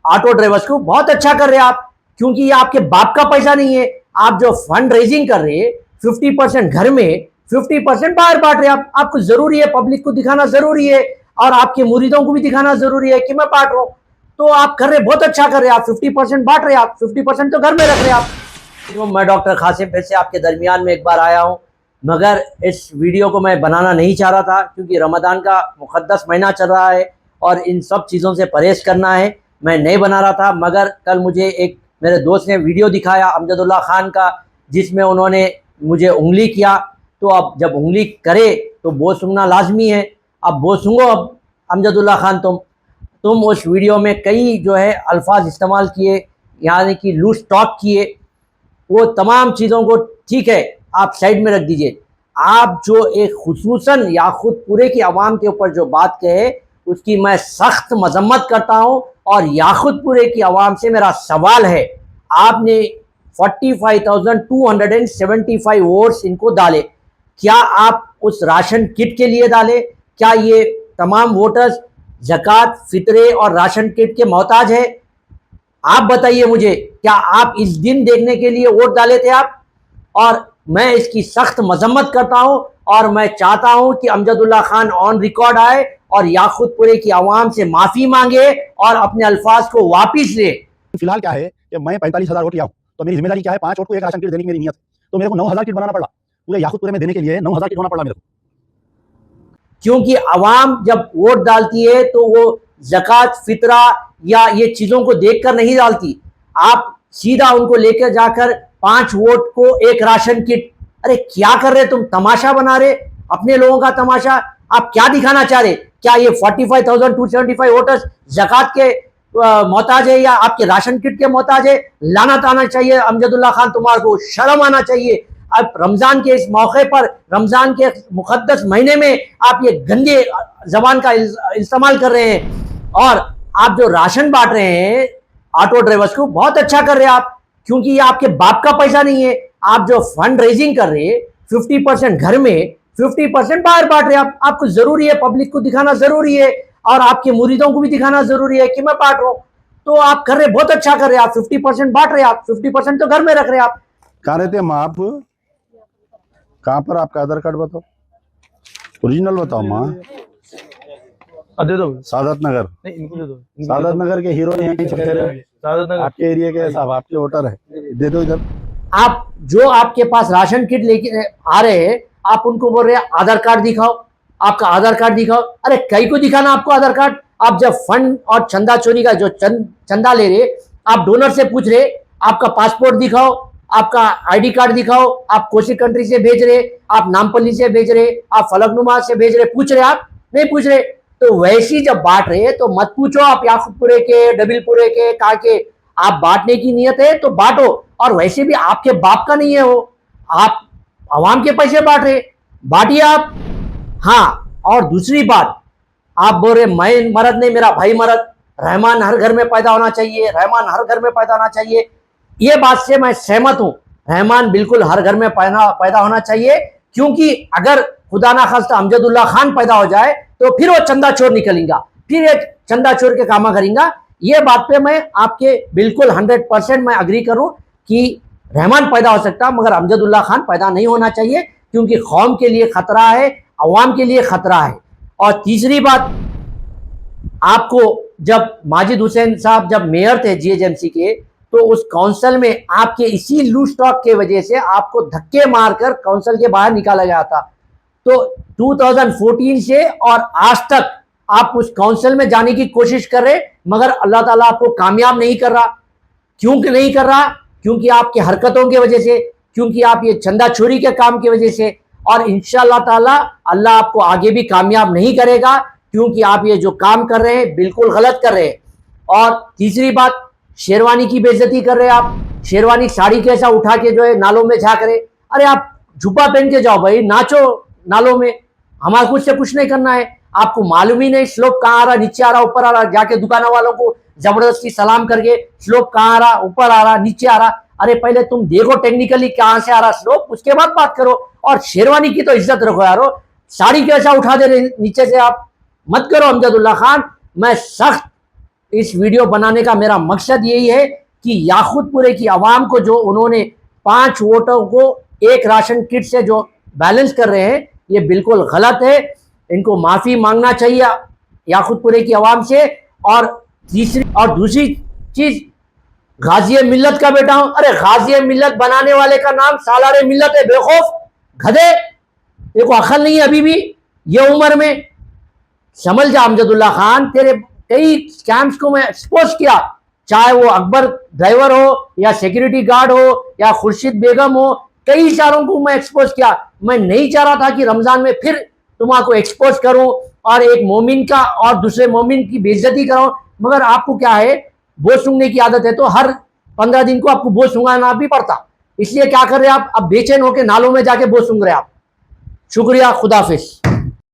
Auto drivers को। बहुत अच्छा कर रहे हैं आप, क्योंकि ये आपके बाप का पैसा नहीं है। आप जो फंड रेजिंग कर रहे हैं 50% घर में, 50% बाहर बांट रहे हैं। आपको जरूरी है, पब्लिक को दिखाना जरूरी है और आपके मुरीदों को भी दिखाना जरूरी है कि मैं बांट रहा हूं। तो आप कर रहे, बहुत अच्छा कर रहे हैं आप। 50% बांट रहे हैं आप, 50% तो घर में रख रहे हैं आप। तो मैं डॉक्टर कासिम फिर से आपके दरमियान में एक बार आया हूं, मगर इस वीडियो को मैं बनाना नहीं चाह रहा था, क्योंकि रमज़ान का मुक़द्दस महीना चल रहा है और इन सब चीज़ों से परहेज करना है। मैं नहीं बना रहा था, मगर कल मुझे एक मेरे दोस्त ने वीडियो दिखाया अमजदुल्ला खान का, जिसमें उन्होंने मुझे उंगली किया। तो अब जब उंगली करे तो वो सुनना लाजमी है। अब वो सुनो, अब अमजदुल्ला खान तुम उस वीडियो में कई जो है अल्फाज इस्तेमाल किए, यानी कि लूज टॉक किए। वो तमाम चीज़ों को ठीक है, आप साइड में रख दीजिए। आप जो एक खुसूसन याकूत पूरे की आवाम के ऊपर जो बात कहे, उसकी मैं सख्त मजम्मत करता हूँ। और याकूत पूरे की आवाम से मेरा सवाल है, आपने 45,275 वोट्स इनको डाले, क्या आप उस राशन किट के लिए डाले? क्या ये तमाम वोटर्स ज़कात, फितरे और राशन किट के मोहताज है? आप बताइए मुझे, क्या आप इस दिन देखने के लिए वोट डाले थे आप? और मैं इसकी सख्त मजम्मत करता हूं और मैं चाहता हूं कि अमजदुल्ला खान ऑन रिकॉर्ड आए और याकूतपुरे की आवाम से माफी मांगे और अपने अल्फाज को वापिस ले। फिलहाल क्या है कि मैं 45,000 वोट लिया हूं, तो मेरी जिम्मेदारी क्या है? 5 वोट को एक राशन किट देने की मेरी नियत, तो मेरे को 9,000 किट बनाना पड़ा। पूरे याकूतपुरे में देने के लिए 9,000 किट होना पड़ा मेरे को। क्योंकि अवाम जब वोट डालती है तो वो ज़कात, फितरा या ये चीज़ों को देखकर नहीं डालती। आप सीधा उनको लेकर जाकर 5 वोट को एक राशन किट। अरे क्या कर रहे तुम? तमाशा बना रहे अपने लोगों का तमाशा। आप क्या दिखाना चाह रहे? क्या ये 45,275 वोटर्स ज़कात के मोहताज है या आपके राशन किट के मोहताज है? लानत आना चाहिए अमजदुल्ला खान, तुम्हारे को शर्म आना चाहिए। अब रमज़ान के इस मौके पर, रमज़ान के मुक़द्दस महीने में आप ये गंदे ज़बान का इस्तेमाल कर रहे हैं। और आप जो राशन बांट रहे हैं ऑटो ड्राइवर्स को, बहुत अच्छा कर रहे हैं आप, क्योंकि ये आपके बाप का पैसा नहीं है। आप जो फंड रेजिंग कर रहे हैं 50% घर में, 50% बाहर बांट रहे हैं आप। आपको जरूरी है, पब्लिक को दिखाना जरूरी है और आपके मुरीदों को भी दिखाना जरूरी है कि मैं बांट रहा हूं। तो आप कर रहे, बहुत अच्छा कर रहे हैं आप। 50% बांट रहे हैं आप, 50% तो घर में रख रहे हैं आप। कहाँ रहते हैं माँ आप? कहाँ पर? आपका आधार कार्ड बताओ, ओरिजिनल बताओ माँ। दे दो। सादत नगर। नहीं, इनको दे दो। सादत नगर के हीरो यहीं सादत नगर आपके एरिया के साहब, आपके वोटर है, दे दो इधर। आप जो आपके पास राशन किट लेके आ रहे हैं, आप उनको बोल रहे हैं आधार कार्ड दिखाओ, आपका आधार कार्ड दिखाओ। अरे कई को दिखाना आपको आधार कार्ड? आप जब फंड और चंदा चोरी का जो चंदा ले रहे, आप डोनर से पूछ रहे आपका पासपोर्ट दिखाओ, आपका आईडी कार्ड दिखाओ, आप कोसी कंट्री से भेज रहे, आप नामपल्ली से भेज रहे, आप फलकनुमा से भेज रहे, पूछ रहे? आप नहीं पूछ रहे। तो वैसी जब बांट रहे तो मत पूछो आप याकूतपुरे के, डबिलपुरे के, कहा के। आप बांटने की नियत है तो बांटो। और वैसे भी आपके बाप का नहीं है वो, आप आवाम के पैसे बांट रहे, बांटिए आप। हाँ, और दूसरी बात, आप बोल रहे मैं मर्द नहीं, मेरा भाई मर्द। रहमान हर घर में पैदा होना चाहिए, रहमान हर घर में पैदा होना चाहिए, ये बात से मैं सहमत हूं। रहमान बिल्कुल हर घर में पैदा होना चाहिए, क्योंकि अगर खुदा ना खास्ता अमजदुल्ला खान पैदा हो जाए तो फिर वो चंदा चोर निकलेगा, फिर एक चंदा चोर के कामा करेगा। ये बात पे मैं आपके बिल्कुल 100% मैं अग्री करूं कि रहमान पैदा हो सकता, मगर अमजदुल्ला खान पैदा नहीं होना चाहिए, क्योंकि कौम के लिए खतरा है, अवाम के लिए खतरा है। और तीसरी बात, आपको जब माजिद हुसैन साहब जब मेयर थे जीएचएमसी के, तो उस काउंसिल में आपके इसी लूज टॉक के वजह से आपको धक्के मारकर काउंसिल के बाहर निकाला गया था। तो 2014 से और आज तक आप उस काउंसिल में जाने की कोशिश कर रहे, मगर अल्लाह ताला आपको कामयाब नहीं कर रहा। क्यों नहीं कर रहा? क्योंकि आपकी हरकतों की वजह से, क्योंकि आप ये चंदा चोरी के काम की वजह से। और इंशाअल्लाह ताला अल्लाह आपको आगे भी कामयाब नहीं करेगा, क्योंकि आप ये जो काम कर रहे हैं बिल्कुल गलत कर रहे हैं। और तीसरी बात, शेरवानी की बेइज्जती कर रहे हैं आप। शेरवानी साड़ी कैसा उठा के जो है नालों में झाँक रहे। अरे आप जुब्बा पहन के जाओ भाई, नाचो नालों में, हमारा कुछ से कुछ नहीं करना है। आपको मालूम ही नहीं स्लोप कहाँ आ रहा, नीचे आ रहा, ऊपर आ रहा, जाके दुकान वालों को जबरदस्ती सलाम करके स्लोप कहाँ आ रहा, ऊपर आ रहा, नीचे आ रहा। अरे पहले तुम देखो टेक्निकली कहाँ से आ रहा स्लोप, उसके बाद बात करो। और शेरवानी की तो इज्जत रखो यारो, साड़ी कैसा उठा दे रहे नीचे से आप, मत करो अमजदुल्ला खान। मैं सख्त इस वीडियो बनाने का मेरा मकसद यही है कि याकूतपुरे की आवाम को जो उन्होंने 5 वोटों को एक राशन किट से जो बैलेंस कर रहे हैं, ये बिल्कुल गलत है। इनको माफ़ी मांगना चाहिए याकूतपुरे की आवाम से। और दूसरी चीज़, गाजी मिल्लत का बेटा हूं। अरे गाजी मिल्लत बनाने वाले का नाम सालारे मिल्लत है, बेखौफ गधे। देखो अकल नहीं है अभी भी ये उम्र में। समझ जा अमजदुल्ला खान, तेरे कई स्कैम्स को मैं एक्सपोज किया, चाहे वो अकबर ड्राइवर हो या सिक्योरिटी गार्ड हो या खुर्शीद बेगम हो, कई सारों को मैं एक्सपोज किया। मैं नहीं चाह रहा था कि रमजान में फिर तुम्हारा एक्सपोज करूं और एक मोमिन का और दूसरे मोमिन की बेइज्जती कराऊं। मगर आपको क्या है, बोझ सूंघने की आदत है, तो हर 15 दिन को आपको बोझ सूंघाना भी पड़ता। इसलिए क्या कर रहे हैं आप, अब बेचैन होकर नालों में जाके बोझ सूंघ रहे हैं आप। शुक्रिया, खुदाफिज।